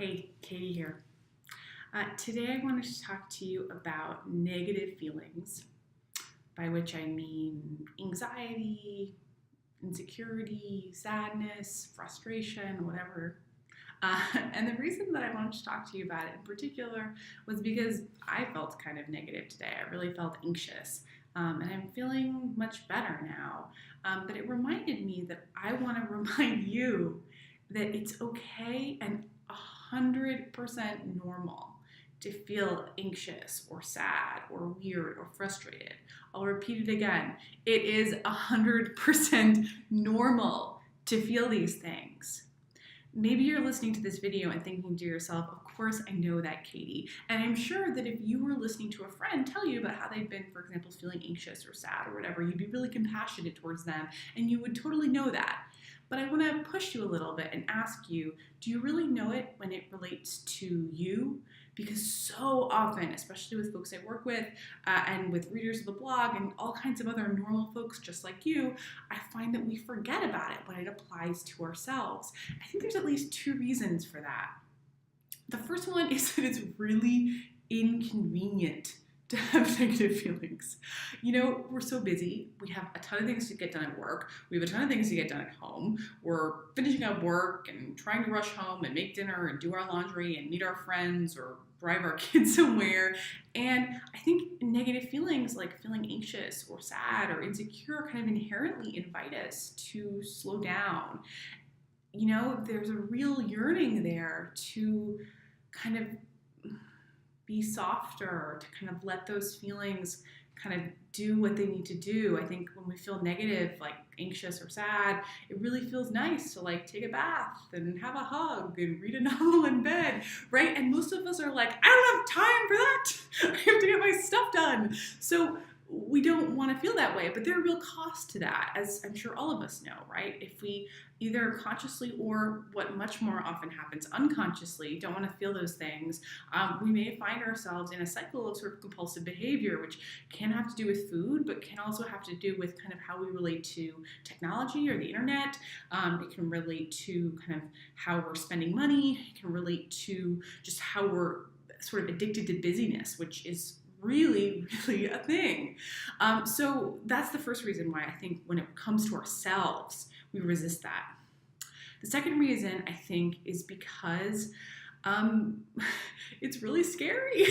Hey, Katie here. Today I wanted to talk to you about negative feelings, by which I mean anxiety, insecurity, sadness, frustration, whatever. And the reason that I wanted to talk to you about it in particular was because I felt kind of negative today. I really felt anxious. And I'm feeling much better now. But it reminded me that I want to remind you that it's okay and 100% normal to feel anxious or sad or weird or frustrated. I'll repeat it again. It is 100% normal to feel these things. Maybe you're listening to this video and thinking to yourself, of course I know that, Katie. And I'm sure that if you were listening to a friend tell you about how they've been, for example, feeling anxious or sad or whatever, you'd be really compassionate towards them and you would totally know that. But I want to push you a little bit and ask you, do you really know it when it relates to you? Because so often, especially with folks I work with and with readers of the blog and all kinds of other normal folks just like you, I find that we forget about it when it applies to ourselves. I think there's at least two reasons for that. The first one is that it's really inconvenient to have negative feelings. You know, we're so busy. We have a ton of things to get done at work. We have a ton of things to get done at home. We're finishing up work and trying to rush home and make dinner and do our laundry and meet our friends or drive our kids somewhere. And I think negative feelings like feeling anxious or sad or insecure kind of inherently invite us to slow down. You know, there's a real yearning there to kind of be softer, to kind of let those feelings kind of do what they need to do. I think when we feel negative, like anxious or sad, it really feels nice to like take a bath and have a hug and read a novel in bed, right? And most of us are like, I don't have time for that. I have to get my stuff done. So we don't want to feel that way, but there are real costs to that, as I'm sure all of us know, right? If we either consciously or what much more often happens unconsciously don't want to feel those things, we may find ourselves in a cycle of sort of compulsive behavior, which can have to do with food, but can also have to do with kind of how we relate to technology or the internet. It can relate to kind of how we're spending money. It can relate to just how we're sort of addicted to busyness, which is really a thing. So that's the first reason why I think when it comes to ourselves, we resist that. The second reason I think is because it's really scary.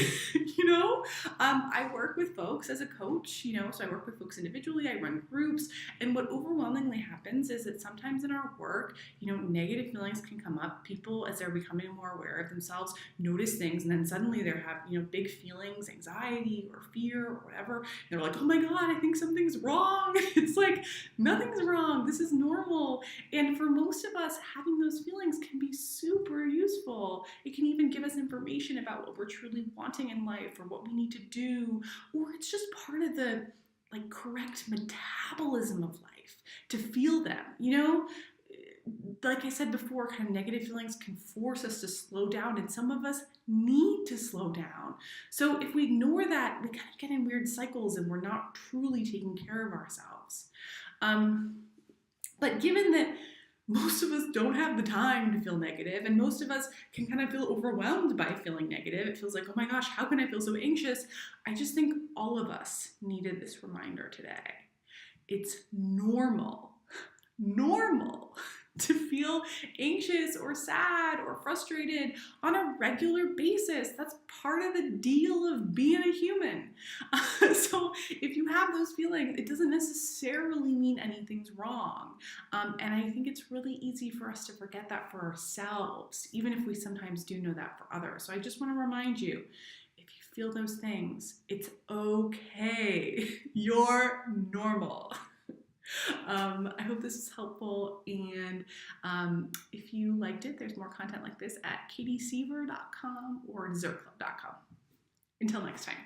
I work with folks as a coach, so I work with folks individually, I run groups, and what overwhelmingly happens is that sometimes in our work, negative feelings can come up. People, as they're becoming more aware of themselves, notice things, and then suddenly they have, big feelings, anxiety or fear or whatever. And they're like, oh my God, I think something's wrong. It's like, nothing's wrong. This is normal. And for most of us, having those feelings can be super useful. It can even give us information about what we're truly wanting in life or what we need to do, or it's just part of the correct metabolism of life to feel them. Like I said before, kind of negative feelings can force us to slow down, and some of us need to slow down. So if we ignore that, we kind of get in weird cycles and we're not truly taking care of ourselves. But given that most of us don't have the time to feel negative, and most of us can kind of feel overwhelmed by feeling negative. It feels like, oh my gosh, how can I feel so anxious? I just think all of us needed this reminder today. It's normal to feel anxious or sad or frustrated on a regular basis. That's part of the deal of being a human. So if you have those feelings, it doesn't necessarily mean anything's wrong. And I think it's really easy for us to forget that for ourselves, even if we sometimes do know that for others. So I just want to remind you, if you feel those things, it's okay. You're normal. I hope this is helpful, and if you liked it, there's more content like this at katiesiever.com or desertclub.com. Until next time.